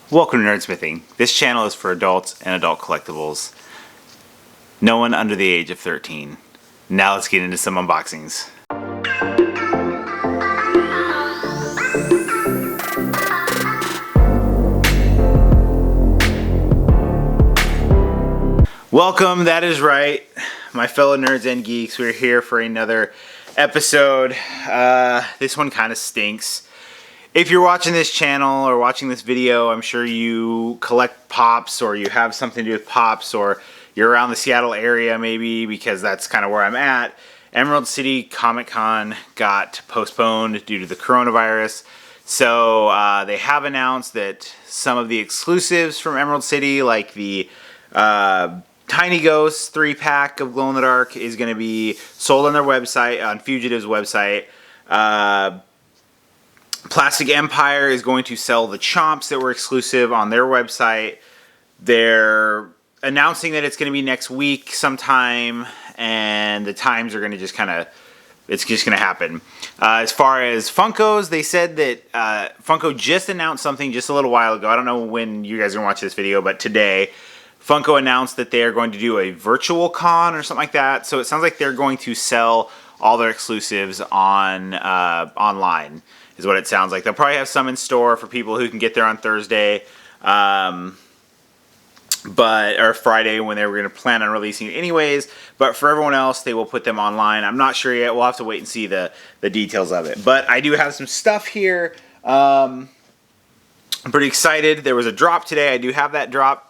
Welcome to NerdSmithing. This channel is for adults and adult collectibles. No one under the age of 13. Now let's get into some unboxings. Welcome, that is right, my fellow nerds and geeks. We're here for another episode. This one kind of stinks. If you're watching this channel or watching this video, I'm sure you collect Pops or you have something to do with Pops or you're around the Seattle area maybe, because that's kind of where I'm at. Emerald City Comic Con got postponed due to the coronavirus. So they have announced that some of the exclusives from Emerald City, like the Tiny Ghost 3-pack of glow-in-the-dark, is going to be sold on their website, on Fugitive's website. Plastic Empire is going to sell the Chomps that were exclusive on their website. They're announcing that it's going to be next week sometime, and the times are going to just kind of, it's just going to happen. As far as Funkos, they said that Funko just announced something just a little while ago. I don't know when you guys are going to watch this video, but today Funko announced that they are going to do a virtual con or something like that. So it sounds like they're going to sell all their exclusives on online, is what it sounds like. They'll probably have some in store for people who can get there on Thursday, or Friday, when they were going to plan on releasing it anyways. But for everyone else, they will put them online. I'm not sure yet. We'll have to wait and see the details of it. But I do have some stuff here. I'm pretty excited. There was a drop today. I do have that drop.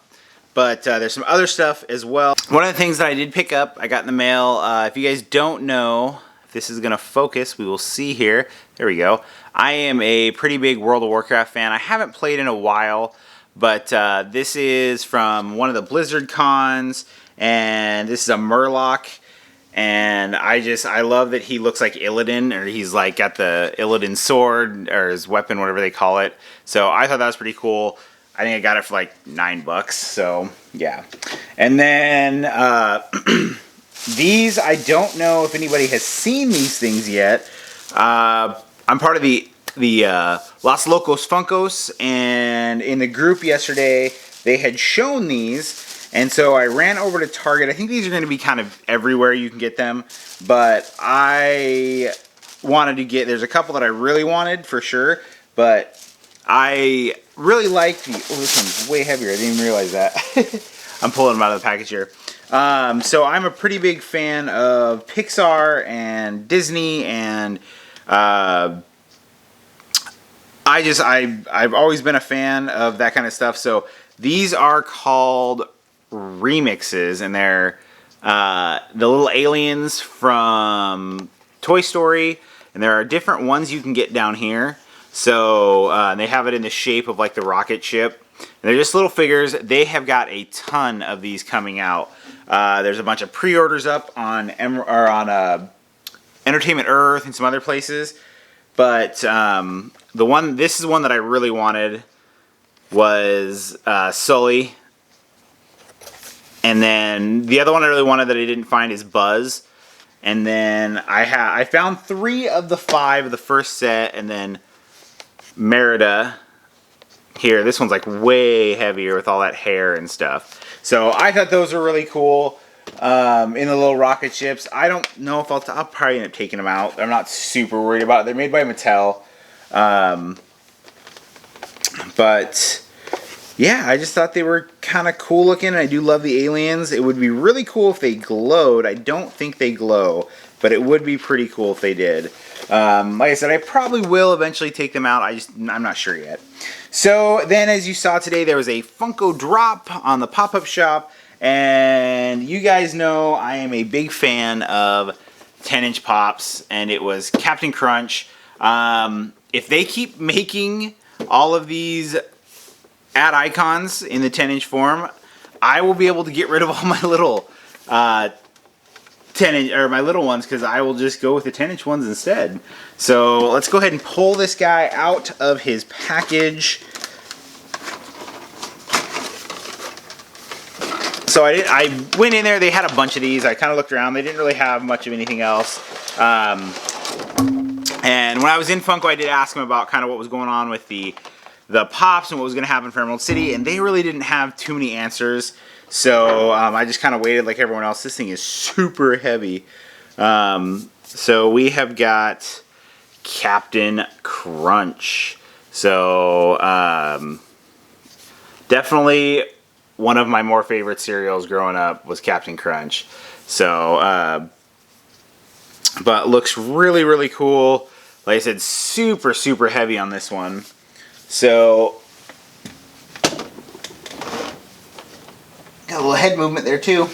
But there's some other stuff as well. One of the things that I did pick up, I got in the mail. If you guys don't know, if this is going to focus, we will see here. There we go. I am a pretty big World of Warcraft fan. I haven't played in a while, but this is from one of the Blizzard cons, and this is a Murloc. And I love that he looks like Illidan, or he's like got the Illidan sword, or his weapon, whatever they call it. So I thought that was pretty cool. I think I got it for like $9, so yeah. And then these, I don't know if anybody has seen these things yet. I'm part of the Los Locos Funkos, and in the group yesterday, they had shown these, and so I ran over to Target. I think these are going to be kind of everywhere you can get them, but I wanted to get, there's a couple that I really wanted for sure, but I really like the, oh, this one's way heavier. I didn't even realize that. I'm pulling them out of the package here. So I'm a pretty big fan of Pixar and Disney, and I've always been a fan of that kind of stuff. So these are called remixes, and they're the little aliens from Toy Story, and there are different ones you can get down here. So they have it in the shape of like the rocket ship. And they're just little figures. They have got a ton of these coming out. There's a bunch of pre-orders up on Entertainment Earth and some other places. But this is one that I really wanted, was Sully. And then the other one I really wanted that I didn't find is Buzz. And then I found 3 of the 5 of the first set, and then Merida here. This one's like way heavier with all that hair and stuff. So I thought those were really cool. In the little rocket ships. I don't know if I'll probably end up taking them out. I'm not super worried about it. They're made by Mattel. But yeah, I just thought they were kind of cool looking, and I do love the aliens. It would be really cool if they glowed. I don't think they glow, but it would be pretty cool if they did. Like I said, I probably will eventually take them out. I'm not sure yet. So then, as you saw today, there was a Funko drop on the pop-up shop, and you guys know I am a big fan of 10-inch pops, and it was Captain Crunch. If they keep making all of these ad icons in the 10-inch form, I will be able to get rid of all my little 10-inch, or my little ones, because I will just go with the 10-inch ones instead. So let's go ahead and pull this guy out of his package. So I went in there, they had a bunch of these. I kind of looked around, they didn't really have much of anything else. And when I was in Funko, I did ask them about kind of what was going on with the the Pops and what was going to happen for Emerald City, and they really didn't have too many answers. So I just kind of waited like everyone else. This thing is super heavy. So we have got Captain Crunch. So definitely one of my more favorite cereals growing up was Captain Crunch. So, but looks really, really cool. Like I said, super, super heavy on this one. So, got a little head movement there too.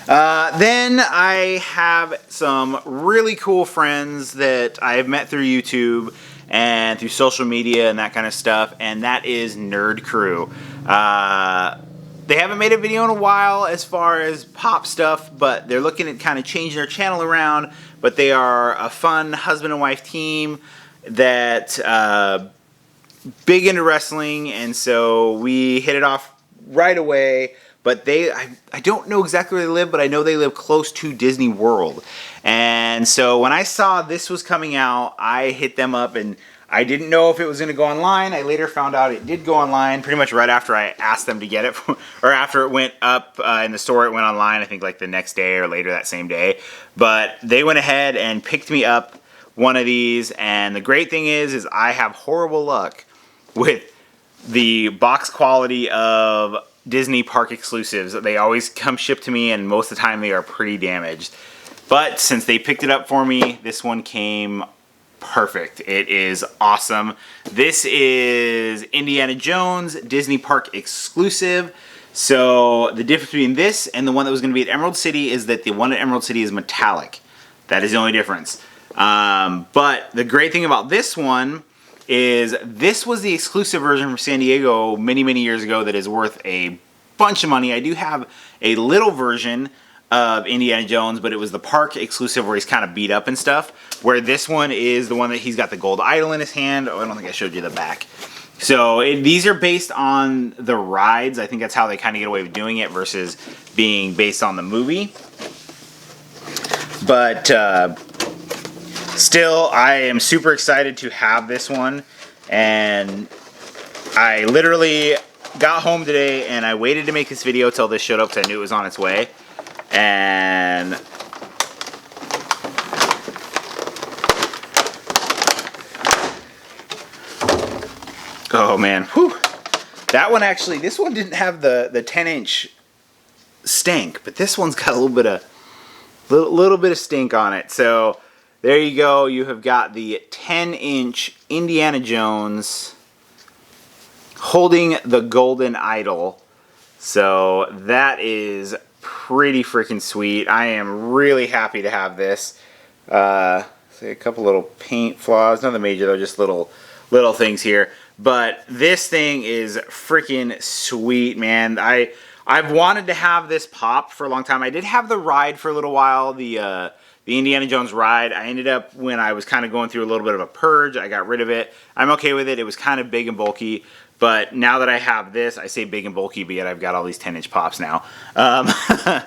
Then I have some really cool friends that I have met through YouTube and through social media and that kind of stuff, and that is Nerd Crew. They haven't made a video in a while as far as pop stuff, but they're looking at kind of changing their channel around, but they are a fun husband and wife team that big into wrestling, and so we hit it off right away. But I don't know exactly where they live, but I know they live close to Disney World. And so when I saw this was coming out, I hit them up, and I didn't know if it was going to go online. I later found out it did go online pretty much right after I asked them to get it, or after it went up in the store. It went online, I think like the next day or later that same day. But they went ahead and picked me up one of these, and the great thing is I have horrible luck with the box quality of Disney park exclusives. They always come shipped to me, and most of the time they are pretty damaged. But since they picked it up for me, this one came perfect. It is awesome. This is Indiana Jones Disney Park exclusive. So the difference between this and the one that was going to be at Emerald City is that the one at Emerald City is metallic. That is the only difference. But the great thing about this one is this was the exclusive version from San Diego many, many years ago that is worth a bunch of money. I do have a little version of Indiana Jones, but it was the park exclusive where he's kind of beat up and stuff, where this one is the one that he's got the gold idol in his hand. Oh, I don't think I showed you the back. So these are based on the rides. I think that's how they kind of get away with doing it versus being based on the movie. But still, I am super excited to have this one, and I literally got home today and I waited to make this video till this showed up because I knew it was on its way. And oh man, whew. That one actually, this one didn't have the 10-inch stink, but this one's got a little bit of stink on it. So there you go. You have got the 10-inch Indiana Jones holding the golden idol. So that is pretty freaking sweet. I am really happy to have this. See a couple little paint flaws, nothing major though, just little things here. But this thing is freaking sweet, man. I've wanted to have this pop for a long time. I did have the ride for a little while, the Indiana Jones ride. I ended up, when I was kind of going through a little bit of a purge, I got rid of it. I'm okay with it. It was kind of big and bulky. But now that I have this, I say big and bulky, but yet I've got all these 10-inch pops now. But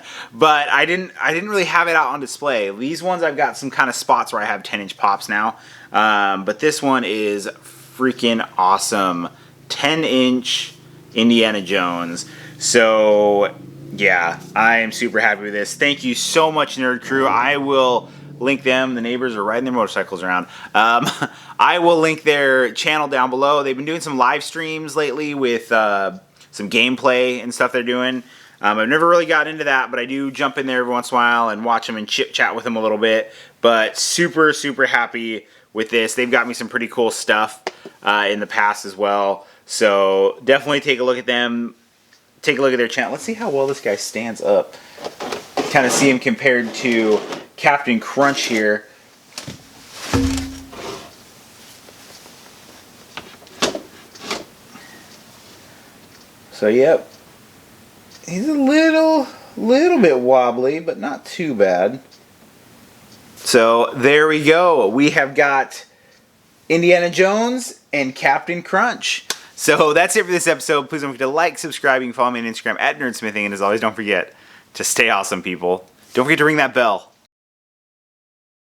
I didn't really have it out on display. These ones, I've got some kind of spots where I have 10-inch pops now. But this one is freaking awesome. 10-inch Indiana Jones. So yeah, I am super happy with this. Thank you so much, Nerd Crew. I will link them. The neighbors are riding their motorcycles around. I will link their channel down below. They've been doing some live streams lately with some gameplay and stuff they're doing. I've never really got into that, but I do jump in there every once in a while and watch them and chit-chat with them a little bit. But super, super happy with this. They've got me some pretty cool stuff in the past as well. So definitely take a look at them. Take a look at their channel. Let's see how well this guy stands up. Kind of see him compared to Captain Crunch here. So yep, he's a little bit wobbly, but not too bad. So there we go. We have got Indiana Jones and Captain Crunch. So that's it for this episode. Please don't forget to like, subscribe, and follow me on Instagram at NerdSmithing. And as always, don't forget to stay awesome, people. Don't forget to ring that bell.